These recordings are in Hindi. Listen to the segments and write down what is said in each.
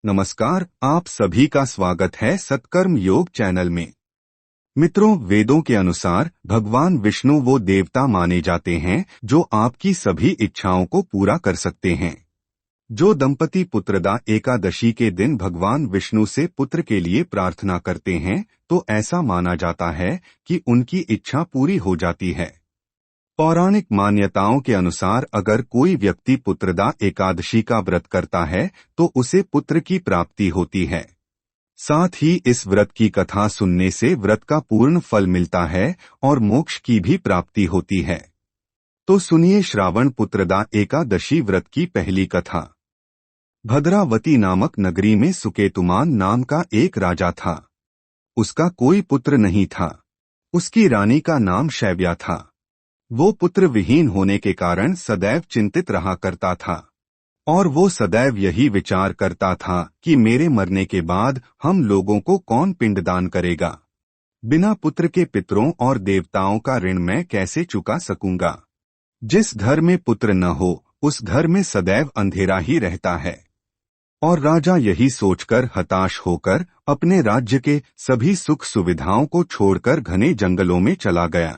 नमस्कार, आप सभी का स्वागत है सत्कर्म योग चैनल में। मित्रों, वेदों के अनुसार भगवान विष्णु वो देवता माने जाते हैं जो आपकी सभी इच्छाओं को पूरा कर सकते हैं। जो दंपति पुत्रदा एकादशी के दिन भगवान विष्णु से पुत्र के लिए प्रार्थना करते हैं तो ऐसा माना जाता है कि उनकी इच्छा पूरी हो जाती है। पौराणिक मान्यताओं के अनुसार अगर कोई व्यक्ति पुत्रदा एकादशी का व्रत करता है तो उसे पुत्र की प्राप्ति होती है। साथ ही इस व्रत की कथा सुनने से व्रत का पूर्ण फल मिलता है और मोक्ष की भी प्राप्ति होती है। तो सुनिए श्रावण पुत्रदा एकादशी व्रत की पहली कथा। भद्रावती नामक नगरी में सुकेतुमान नाम का एक राजा था। उसका कोई पुत्र नहीं था। उसकी रानी का नाम शैव्या था। वो पुत्र विहीन होने के कारण सदैव चिंतित रहा करता था और वो सदैव यही विचार करता था कि मेरे मरने के बाद हम लोगों को कौन पिंडदान करेगा। बिना पुत्र के पितरों और देवताओं का ऋण मैं कैसे चुका सकूंगा। जिस घर में पुत्र न हो उस घर में सदैव अंधेरा ही रहता है। और राजा यही सोचकर हताश होकर अपने राज्य के सभी सुख सुविधाओं को छोड़कर घने जंगलों में चला गया।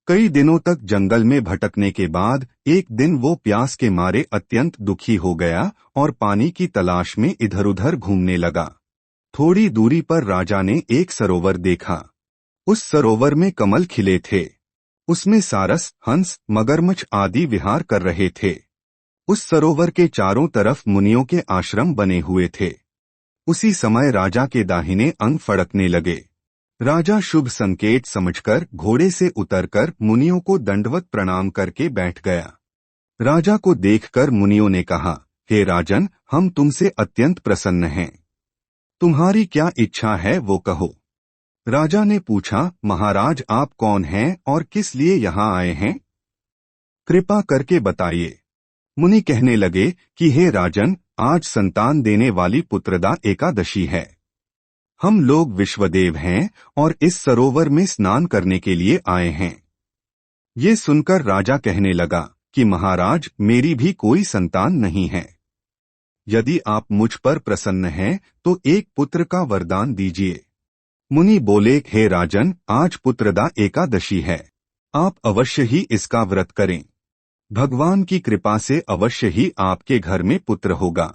कई दिनों तक जंगल में भटकने के बाद एक दिन वो प्यास के मारे अत्यंत दुखी हो गया और पानी की तलाश में इधर उधर घूमने लगा। थोड़ी दूरी पर राजा ने एक सरोवर देखा। उस सरोवर में कमल खिले थे। उसमें सारस, हंस, मगरमच्छ आदि विहार कर रहे थे। उस सरोवर के चारों तरफ मुनियों के आश्रम बने हुए थे। उसी समय राजा के दाहिने अंग फड़कने लगे। राजा शुभ संकेत समझकर घोड़े से उतरकर मुनियों को दंडवत प्रणाम करके बैठ गया। राजा को देखकर मुनियों ने कहा, हे राजन, हम तुमसे अत्यंत प्रसन्न हैं। तुम्हारी क्या इच्छा है वो कहो। राजा ने पूछा, महाराज आप कौन हैं और किस लिए यहाँ आए हैं? कृपा करके बताइए। मुनि कहने लगे कि हे राजन, आज संतान देने वाली पुत्रदा एकादशी है। हम लोग विश्वदेव हैं और इस सरोवर में स्नान करने के लिए आए हैं। ये सुनकर राजा कहने लगा कि महाराज, मेरी भी कोई संतान नहीं है। यदि आप मुझ पर प्रसन्न हैं तो एक पुत्र का वरदान दीजिए। मुनि बोले, हे राजन, आज पुत्रदा एकादशी है। आप अवश्य ही इसका व्रत करें। भगवान की कृपा से अवश्य ही आपके घर में पुत्र होगा।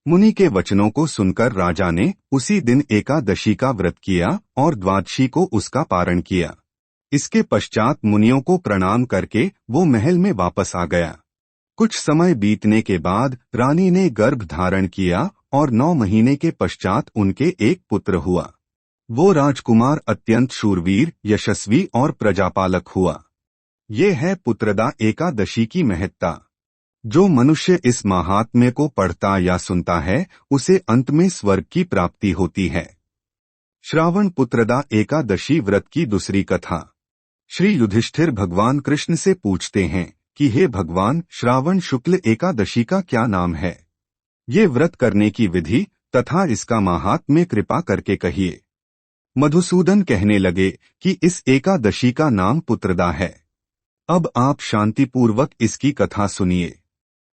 मुनि के वचनों को सुनकर राजा ने उसी दिन एकादशी का व्रत किया और द्वादशी को उसका पारण किया। इसके पश्चात मुनियों को प्रणाम करके वो महल में वापस आ गया। कुछ समय बीतने के बाद रानी ने गर्भ धारण किया और 9 महीने के पश्चात उनके एक पुत्र हुआ। वो राजकुमार अत्यंत शूरवीर, यशस्वी और प्रजापालक हुआ। ये है पुत्रदा एकादशी की महत्ता। जो मनुष्य इस महात्म्य को पढ़ता या सुनता है उसे अंत में स्वर्ग की प्राप्ति होती है। श्रावण पुत्रदा एकादशी व्रत की दूसरी कथा। श्री युधिष्ठिर भगवान कृष्ण से पूछते हैं कि हे भगवान, श्रावण शुक्ल एकादशी का क्या नाम है? ये व्रत करने की विधि तथा इसका महात्म्य कृपा करके कहिए। मधुसूदन कहने लगे कि इस एकादशी का नाम पुत्रदा है। अब आप शांतिपूर्वक इसकी कथा सुनिए।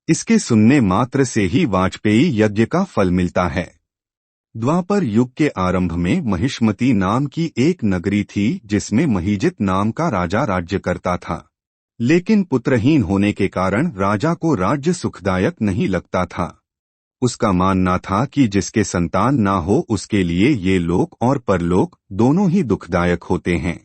इसके सुनने मात्र से ही वाजपेयी यज्ञ का फल मिलता है। द्वापर युग के आरंभ में महिष्मती नाम की एक नगरी थी जिसमें महीजित नाम का राजा राज्य करता था। लेकिन पुत्रहीन होने के कारण राजा को राज्य सुखदायक नहीं लगता था। उसका मानना था कि जिसके संतान ना हो उसके लिए ये लोक और परलोक दोनों ही दुखदायक होते हैं।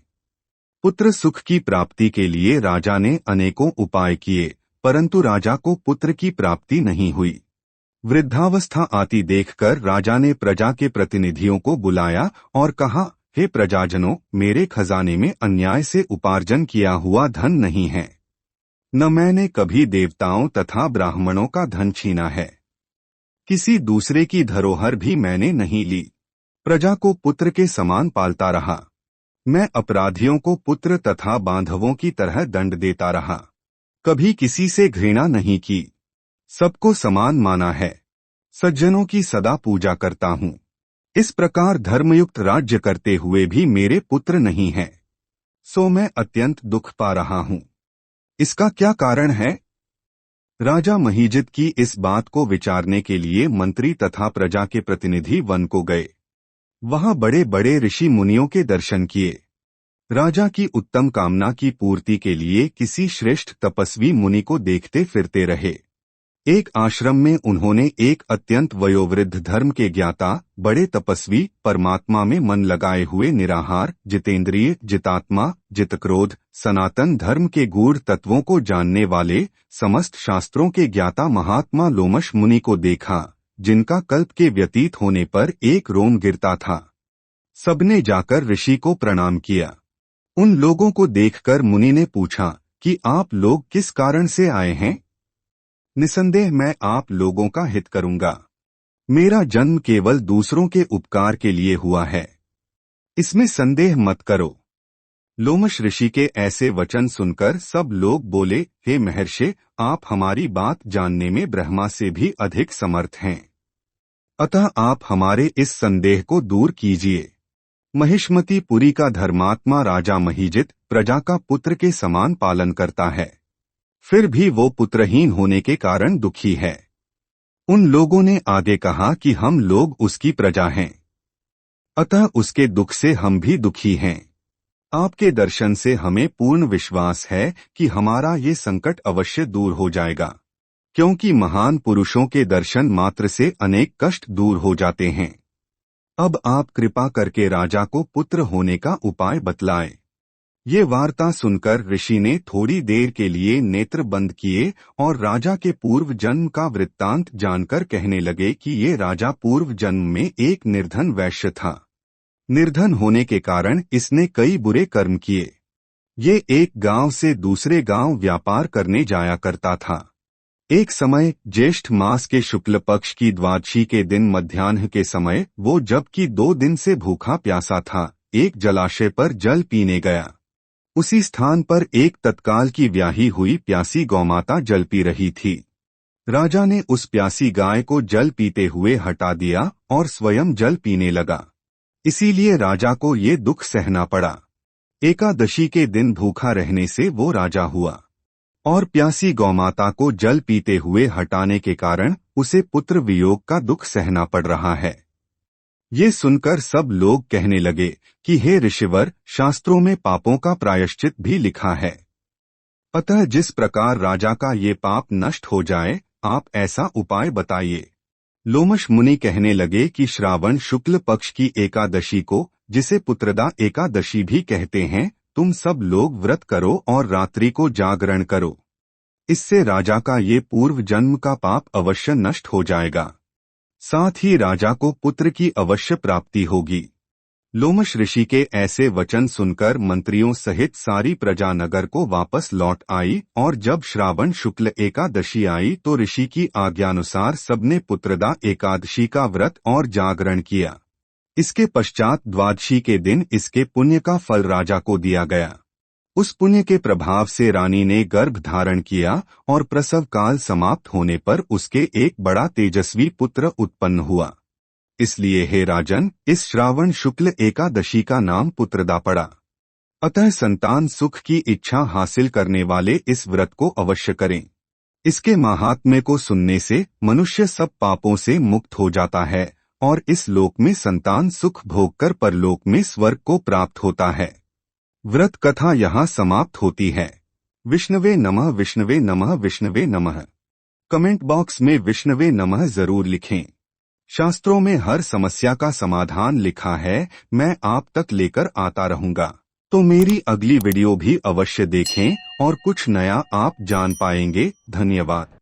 पुत्र सुख की प्राप्ति के लिए राजा ने अनेकों उपाय किए, परंतु राजा को पुत्र की प्राप्ति नहीं हुई। वृद्धावस्था आती देखकर राजा ने प्रजा के प्रतिनिधियों को बुलाया और कहा, हे प्रजाजनों, मेरे खजाने में अन्याय से उपार्जन किया हुआ धन नहीं है। न मैंने कभी देवताओं तथा ब्राह्मणों का धन छीना है। किसी दूसरे की धरोहर भी मैंने नहीं ली। प्रजा को पुत्र के समान पालता रहा। मैं अपराधियों को पुत्र तथा बांधवों की तरह दंड देता रहा। कभी किसी से घृणा नहीं की। सबको समान माना है। सज्जनों की सदा पूजा करता हूँ। इस प्रकार धर्मयुक्त राज्य करते हुए भी मेरे पुत्र नहीं हैं। सो मैं अत्यंत दुख पा रहा हूँ। इसका क्या कारण है? राजा महीजित की इस बात को विचारने के लिए मंत्री तथा प्रजा के प्रतिनिधि वन को गए। वहां बड़े बड़े ऋषि मुनियों के दर्शन किए। राजा की उत्तम कामना की पूर्ति के लिए किसी श्रेष्ठ तपस्वी मुनि को देखते फिरते रहे। एक आश्रम में उन्होंने एक अत्यंत वयोवृद्ध धर्म के ज्ञाता, बड़े तपस्वी, परमात्मा में मन लगाए हुए निराहार, जितेंद्रिय, जितात्मा, जितक्रोध, सनातन धर्म के गूढ़ तत्वों को जानने वाले, समस्त शास्त्रों के ज्ञाता महात्मा लोमश मुनि को देखा, जिनका कल्प के व्यतीत होने पर एक रोम गिरता था। सबने जाकर ऋषि को प्रणाम किया। उन लोगों को देखकर मुनि ने पूछा कि आप लोग किस कारण से आए हैं? निसंदेह मैं आप लोगों का हित करूंगा। मेरा जन्म केवल दूसरों के उपकार के लिए हुआ है, इसमें संदेह मत करो। लोमश ऋषि के ऐसे वचन सुनकर सब लोग बोले, हे महर्षि, आप हमारी बात जानने में ब्रह्मा से भी अधिक समर्थ हैं, अतः आप हमारे इस संदेह को दूर कीजिए। महिष्मतीपुरी का धर्मात्मा राजा महीजित प्रजा का पुत्र के समान पालन करता है, फिर भी वो पुत्रहीन होने के कारण दुखी है। उन लोगों ने आगे कहा कि हम लोग उसकी प्रजा हैं, अतः उसके दुख से हम भी दुखी हैं। आपके दर्शन से हमें पूर्ण विश्वास है कि हमारा ये संकट अवश्य दूर हो जाएगा, क्योंकि महान पुरुषों के दर्शन मात्र से अनेक कष्ट दूर हो जाते हैं। अब आप कृपा करके राजा को पुत्र होने का उपाय बतलाएं। ये वार्ता सुनकर ऋषि ने थोड़ी देर के लिए नेत्र बंद किए और राजा के पूर्व जन्म का वृत्तांत जानकर कहने लगे कि ये राजा पूर्व जन्म में एक निर्धन वैश्य था। निर्धन होने के कारण इसने कई बुरे कर्म किए। ये एक गांव से दूसरे गांव व्यापार करने जाया करता था। एक समय ज्येष्ठ मास के शुक्ल पक्ष की द्वादशी के दिन मध्याह्न के समय वो जबकि 2 दिन से भूखा प्यासा था, एक जलाशय पर जल पीने गया। उसी स्थान पर एक तत्काल की ब्याही हुई प्यासी गौमाता जल पी रही थी। राजा ने उस प्यासी गाय को जल पीते हुए हटा दिया और स्वयं जल पीने लगा। इसीलिए राजा को ये दुख सहना पड़ा। एकादशी के दिन भूखा रहने से वो राजा हुआ और प्यासी गौमाता को जल पीते हुए हटाने के कारण उसे पुत्र वियोग का दुख सहना पड़ रहा है। ये सुनकर सब लोग कहने लगे कि हे ऋषिवर, शास्त्रों में पापों का प्रायश्चित भी लिखा है, अतः जिस प्रकार राजा का ये पाप नष्ट हो जाए, आप ऐसा उपाय बताइए। लोमश मुनि कहने लगे कि श्रावण शुक्ल पक्ष की एकादशी को, जिसे पुत्रदा एकादशी भी कहते हैं, तुम सब लोग व्रत करो और रात्रि को जागरण करो। इससे राजा का ये पूर्व जन्म का पाप अवश्य नष्ट हो जाएगा, साथ ही राजा को पुत्र की अवश्य प्राप्ति होगी। लोमश ऋषि के ऐसे वचन सुनकर मंत्रियों सहित सारी प्रजा नगर को वापस लौट आई और जब श्रावण शुक्ल एकादशी आई तो ऋषि की आज्ञानुसार सबने पुत्रदा एकादशी का व्रत और जागरण किया। इसके पश्चात द्वादशी के दिन इसके पुण्य का फल राजा को दिया गया। उस पुण्य के प्रभाव से रानी ने गर्भ धारण किया और प्रसव काल समाप्त होने पर उसके एक बड़ा तेजस्वी पुत्र उत्पन्न हुआ। इसलिए हे राजन, इस श्रावण शुक्ल एकादशी का नाम पुत्रदा पड़ा। अतः संतान सुख की इच्छा हासिल करने वाले इस व्रत को अवश्य करें। इसके महात्म्य को सुनने से मनुष्य सब पापों से मुक्त हो जाता है और इस लोक में संतान सुख भोगकर परलोक में स्वर्ग को प्राप्त होता है। व्रत कथा यहाँ समाप्त होती है। विष्णवे नमः, विष्णवे नमः, विष्णवे नमः। कमेंट बॉक्स में विष्णवे नमः जरूर लिखें। शास्त्रों में हर समस्या का समाधान लिखा है, मैं आप तक लेकर आता रहूंगा। तो मेरी अगली वीडियो भी अवश्य देखें और कुछ नया आप जान पाएंगे। धन्यवाद।